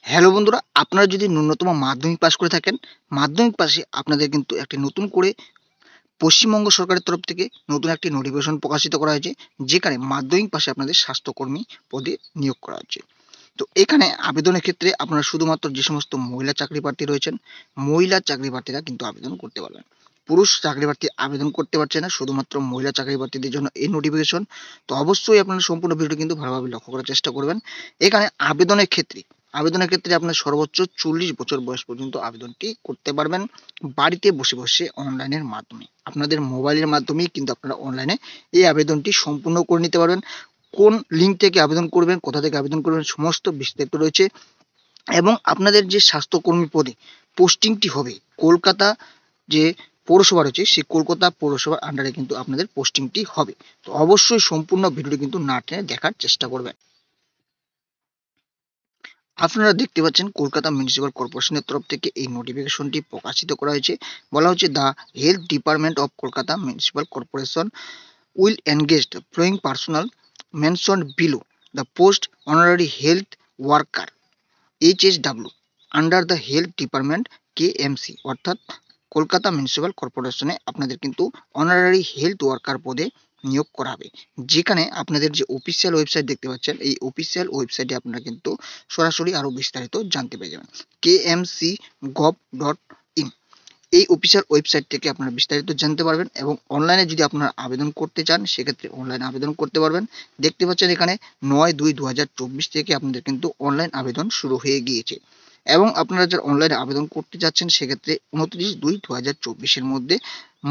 Hello বন্ধুরা, আপনারা যদি ন্যূনতম মাধ্যমিক পাস করে থাকেন, মাধ্যমিক পাশে আপনাদের কিন্তু একটি নতুন করে পশ্চিমবঙ্গ সরকারের তরফ থেকে নতুন একটি নোটিফিকেশন প্রকাশিত করা হয়েছে, যেখানে মাধ্যমিক পাশে আপনাদের স্বাস্থ্যকর্মী পদে নিয়োগ করা হচ্ছে। তো এখানে আবেদনের ক্ষেত্রে আপনারা শুধুমাত্র যে সমস্ত মহিলা চাকরি প্রার্থী রয়েছেন, মহিলা চাকরি প্রার্থীরা কিন্তু আবেদন করতে পারবেন। পুরুষ চাকরি প্রার্থী আবেদন করতে পারছে না, শুধুমাত্র মহিলা চাকরি প্রার্থীদের জন্য এই নোটিফিকেশন। তো অবশ্যই আপনারা সম্পূর্ণ ভিডিওটি কিন্তু ভালোভাবে লক্ষ্য করার চেষ্টা করবেন। এখানে আবেদনের ক্ষেত্রে আপনার সর্বোচ্চ 40 বছর বয়স পর্যন্ত আবেদনটি করতে পারবেন, বাড়িতে বসে বসে অনলাইনের মাধ্যমে। আপনাদের মোবাইলের মাধ্যমেই কিন্তু আপনারা অনলাইনে এই আবেদনটি সম্পূর্ণ করে নিতে পারবেন। কোন লিঙ্ক থেকে আবেদন করবেন, কোথা থেকে আবেদন করবেন, সমস্ত বিস্তারিত রয়েছে। এবং আপনাদের যে স্বাস্থ্যকর্মী পদে পোস্টিংটি হবে, কলকাতা যে পৌরসভা রয়েছে সেই কলকাতা পৌরসভার আন্ডারে কিন্তু আপনাদের পোস্টিংটি হবে। তো অবশ্যই সম্পূর্ণ ভিডিওটি কিন্তু না টেনে দেখার চেষ্টা করবেন। আপনারা দেখতে পাচ্ছেন কলকাতা মিউনিসিপাল কর্পোরেশনের তরফ থেকে এই নোটিফিকেশনটি প্রকাশিত করা হয়েছে। বলা হচ্ছে, the health department of Kolkata municipal corporation will engage the following personnel mentioned below the post honorary health worker HSW under the health department KMC, অর্থাৎ কলকাতা মিউনিসিপাল কর্পোরেশনে আপনাদের কিন্তু অনারারি হেলথ ওয়ার্কার পদে নিয়োগ করা হবে। যেখানে আপনাদের যে অফিসিয়াল ওয়েবসাইট দেখতে পাচ্ছেন, এই অফিসিয়াল ওয়েবসাইটে আপনারা কিন্তু সরাসরি আরো বিস্তারিত জানতে পেরে যাবেন। kmc.gov.in এই অফিসিয়াল ওয়েবসাইট থেকে আপনারা বিস্তারিত জানতে পারবেন। এবং অনলাইনে যদি আপনারা আবেদন করতে চান, সেক্ষেত্রে অনলাইনে আবেদন করতে পারবেন। দেখতে পাচ্ছেন এখানে 9/2/2024 থেকে আপনাদের কিন্তু অনলাইন আবেদন শুরু হয়ে গিয়েছে। এবং আপনারা যারা অনলাইনে আবেদন করতে যাচ্ছেন, সেক্ষেত্রে 29/2/2024 মধ্যে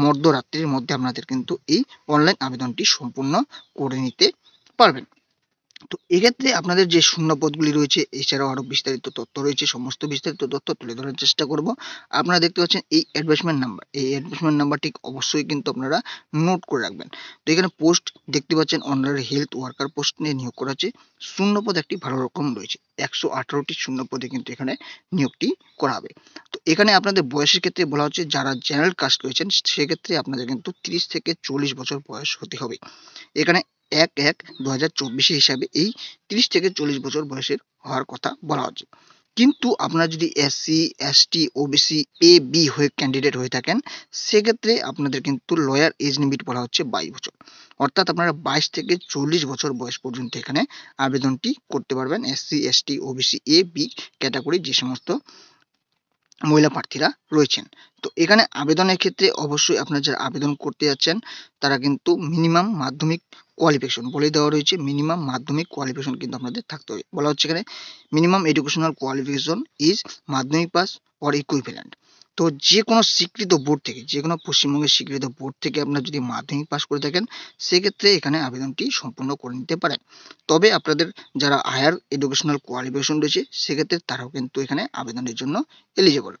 মধ্যরাত্রির মধ্যে আপনাদের কিন্তু এই অনলাইন আবেদনটি সম্পূর্ণ করে নিতে পারবেন। তো এক্ষেত্রে আপনাদের যে শূন্য পদগুলি রয়েছে, এছাড়াও আরো বিস্তারিত তথ্য রয়েছে, সমস্ত বিস্তারিত তথ্য তুলে ধরার চেষ্টা করব। আপনারা দেখতে পাচ্ছেন এই অ্যাডভার্টাইজমেন্ট নাম্বারটি অবশ্যই কিন্তু আপনারা নোট করে রাখবেন। তো এখানে পোস্ট দেখতে পাচ্ছেন, অনারারি হেলথ ওয়ার্কার পোস্ট নিয়ে নিয়োগ করা হচ্ছে। শূন্য পদ একটি ভালো রকম রয়েছে, 118টি শূন্য পদে কিন্তু এখানে নিয়োগটি করা হবে। তো এখানে আপনাদের বয়সের ক্ষেত্রে বলা হচ্ছে, যারা জেনারেল কাস্ট রয়েছেন সেক্ষেত্রে আপনাদের কিন্তু 30 থেকে 40 বছর বয়স হতে হবে। এখানে 1/1/2024 হিসাবে এই 30 থেকে 40 বছর বয়সের হওয়ার কথা বলা হচ্ছে। কিন্তু আপনারা যদি SC, ST, OBC, A B হয়ে ক্যান্ডিডেট হয়ে থাকেন, সেক্ষেত্রে আপনাদের কিন্তু লয়ার এজ লিমিট বলা হচ্ছে 22 বছর। অর্থাৎ আপনারা 22 থেকে 40 বছর বয়স পর্যন্ত এখানে আবেদনটি করতে পারবেন, SC, ST, OBC, A B category যে সমস্ত মহিলা প্রার্থীরা রয়েছেন। তো এখানে আবেদনের ক্ষেত্রে অবশ্যই আপনারা যারা আবেদন করতে যাচ্ছেন, তারা কিন্তু মিনিমাম মাধ্যমিক কোয়ালিফিকেশন বলে দেওয়া রয়েছে। মিনিমাম মাধ্যমিক কোয়ালিফিকেশন কিন্তু আপনাদের থাকতে হবে। বলা হচ্ছে এখানে মিনিমাম এডুকেশনাল কোয়ালিফিকেশন ইজ মাধ্যমিক পাস অর ইকুইভ্যালেন্ট। তো যে কোনো স্বীকৃত বোর্ড থেকে, যে কোনো পশ্চিমবঙ্গের স্বীকৃত বোর্ড থেকে আপনারা যদি মাধ্যমিক পাস করে থাকেন, সেক্ষেত্রে এখানে আবেদনটি সম্পূর্ণ করে নিতে পারেন। তবে আপনাদের যারা হায়ার এডুকেশনাল কোয়ালিফিকেশন রয়েছে, সেক্ষেত্রে তারাও কিন্তু এখানে আবেদনের জন্য এলিজেবল।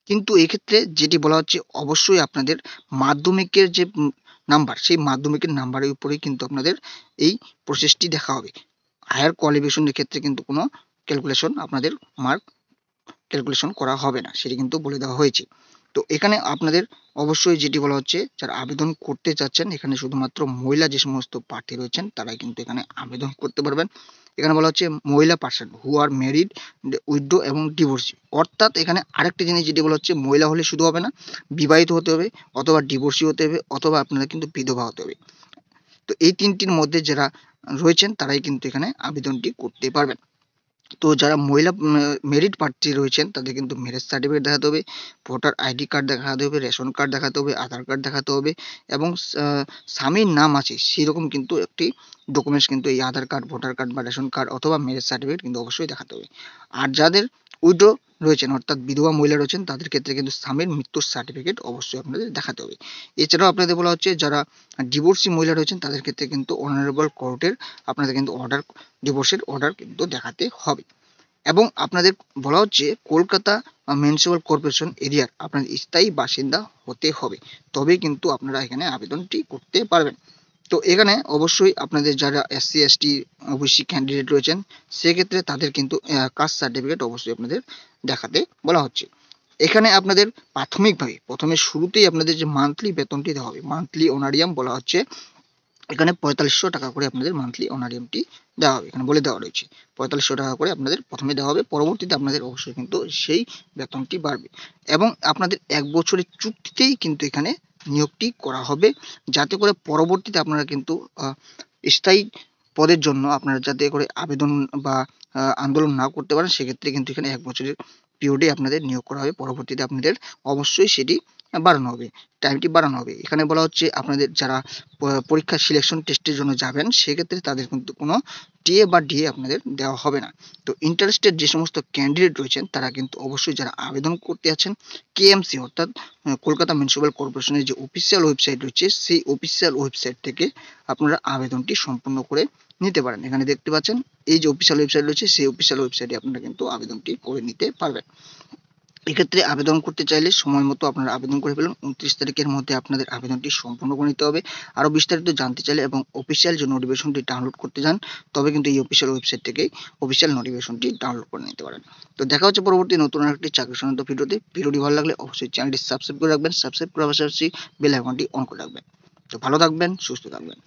কিন্তু এক্ষেত্রে যেটি বলা হচ্ছে, অবশ্যই আপনাদের মাধ্যমিকের যে নাম্বার, সেই মাধ্যমিকের নাম্বারের উপরেই কিন্তু আপনাদের এই প্রসেসটি দেখা হবে। হায়ার কোয়ালিফিকেশনের ক্ষেত্রে কিন্তু কোনো ক্যালকুলেশন আপনাদের মার্ক ক্যালকুলেশন করা হবে না, সেটি কিন্তু বলে দেওয়া হয়েছে। তো এখানে আপনাদের অবশ্যই যেটি বলা হচ্ছে, যারা আবেদন করতে চাচ্ছেন, এখানে শুধুমাত্র মহিলা যে সমস্ত প্রার্থী রয়েছেন তারাই কিন্তু এখানে আবেদন করতে পারবেন। এখানে বলা হচ্ছে মহিলা person who R married, widow এবং ডিভোর্সি। অর্থাৎ এখানে আরেকটি জিনিস যেটি বলা হচ্ছে, মহিলা হলে শুধু হবে না, বিবাহিত হতে হবে, অথবা ডিভোর্সি হতে হবে, অথবা আপনারা কিন্তু বিধবা হতে হবে। তো এই তিনটির মধ্যে যারা রয়েছেন তারাই কিন্তু এখানে আবেদনটি করতে পারবেন। তো যারা মহিলা মেরিট প্রার্থী রয়েছেন, তাদের কিন্তু ম্যারেজ সার্টিফিকেট দেখাতে হবে, ভোটার আইডি কার্ড দেখাতে হবে, রেশন কার্ড দেখাতে হবে, আধার কার্ড দেখাতে হবে। এবং স্বামীর নাম আছে সেরকম কিন্তু একটি ডকুমেন্টস কিন্তু এই আধার কার্ড, ভোটার কার্ড বা রেশন কার্ড অথবা ম্যারেজ সার্টিফিকেট কিন্তু অবশ্যই দেখাতে হবে। আর যাদের উইডো রয়েছেন, অর্থাৎ বিধবা মহিলা রয়েছেন, তাদের ক্ষেত্রে কিন্তু স্বামীর মৃত্যুর সার্টিফিকেট অবশ্যই আপনাদের দেখাতে হবে। এছাড়াও আপনাদের বলা হচ্ছে, যারা ডিভোর্সি মহিলা রয়েছেন, তাদের ক্ষেত্রে কিন্তু অনারেবল কোর্টের আপনাদের কিন্তু অর্ডার, ডিভোর্সের অর্ডার কিন্তু দেখাতে হবে। এবং আপনাদের বলা হচ্ছে, কলকাতা মিউনিসিপাল কর্পোরেশন এরিয়ার আপনাদের স্থায়ী বাসিন্দা হতে হবে, তবেই কিন্তু আপনারা এখানে আবেদনটি করতে পারবেন। তো এখানে অবশ্যই আপনাদের যারা এসসি, এসটি, ওবিসি ক্যান্ডিডেট রয়েছেন, সেক্ষেত্রে তাদের কিন্তু কাস্ট সার্টিফিকেট অবশ্যই আপনাদের দেখাতে বলা হচ্ছে। এখানে আপনাদের প্রাথমিকভাবে প্রথমে শুরুতেই আপনাদের যে মান্থলি বেতনটি দেওয়া হবে, মান্থলি অনারিয়াম বলা হচ্ছে, এখানে 4500 টাকা করে আপনাদের মান্থলি অনারিয়ামটি দেওয়া হবে, এখানে বলে দেওয়া রয়েছে 4500 টাকা করে আপনাদের প্রথমে দেওয়া হবে, পরবর্তীতে আপনাদের অবশ্যই কিন্তু সেই বেতনটি বাড়বে এবং আপনাদের 1 বছরের চুক্তিতেই কিন্তু এখানে নিয়োগটি করা হবে, যাতে করে পরবর্তীতে আপনারা কিন্তু স্থায়ী পদের জন্য আপনারা যাতে করে আবেদন বা আন্দোলন না করতে পারেন, সেক্ষেত্রে কিন্তু এখানে 1 বছরের পিরিয়ডে আপনাদের নিয়োগ করা হবে, পরবর্তীতে আপনাদের অবশ্যই সেটি বাড়ানো হবে, টাইমটি বাড়ানো হবে। এখানে বলা হচ্ছে আপনাদের যারা পরীক্ষা সিলেকশন টেস্টের জন্য যাবেন, সেক্ষেত্রে তাদের কিন্তু কোনো টিএ বা ডিএ আপনাদের দেওয়া হবে না। তো ইন্টারেস্টেড যে সমস্ত ক্যান্ডিডেট রয়েছেন তারা কিন্তু অবশ্যই যারা আবেদন করতে আছেন কেএমসি অর্থাৎ কলকাতা মিউনিসিপ্যাল কর্পোরেশনের যে অফিসিয়াল ওয়েবসাইট রয়েছে, সেই অফিসিয়াল ওয়েবসাইট থেকে আপনারা আবেদনটি সম্পূর্ণ করে নিতে পারেন। এখানে দেখতে পাচ্ছেন এই যে অফিসিয়াল ওয়েবসাইট রয়েছে, সেই অফিসিয়াল ওয়েবসাইটে আপনারা কিন্তু আবেদনটি করে নিতে পারবেন। এক্ষেত্রে আবেদন করতে চাইলে সময় মতো আপনারা আবেদন করে ফেলুন, 29 তারিখের মধ্যে আপনাদের আবেদনটি সম্পূর্ণ করে নিতে হবে। আরও বিস্তারিত জানতে চাইলে এবং অফিসিয়াল যে নোটিফিকেশনটি ডাউনলোড করতে চান, তবে কিন্তু এই অফিসিয়াল ওয়েবসাইট থেকেই অফিসিয়াল নোটিফিকেশনটি ডাউনলোড করে নিতে পারেন। তো দেখা হচ্ছে পরবর্তী নতুন আরেকটি চাকরি সংক্রান্ত ভিডিওতে। ভিডিওটি ভালো লাগলে অবশ্যই চ্যানেলটি সাবস্ক্রাইব করে রাখবেন, সাবস্ক্রাইব করার পাশাপাশি বেল আইকনটি অন করে রাখবেন। তো ভালো থাকবেন, সুস্থ থাকবেন।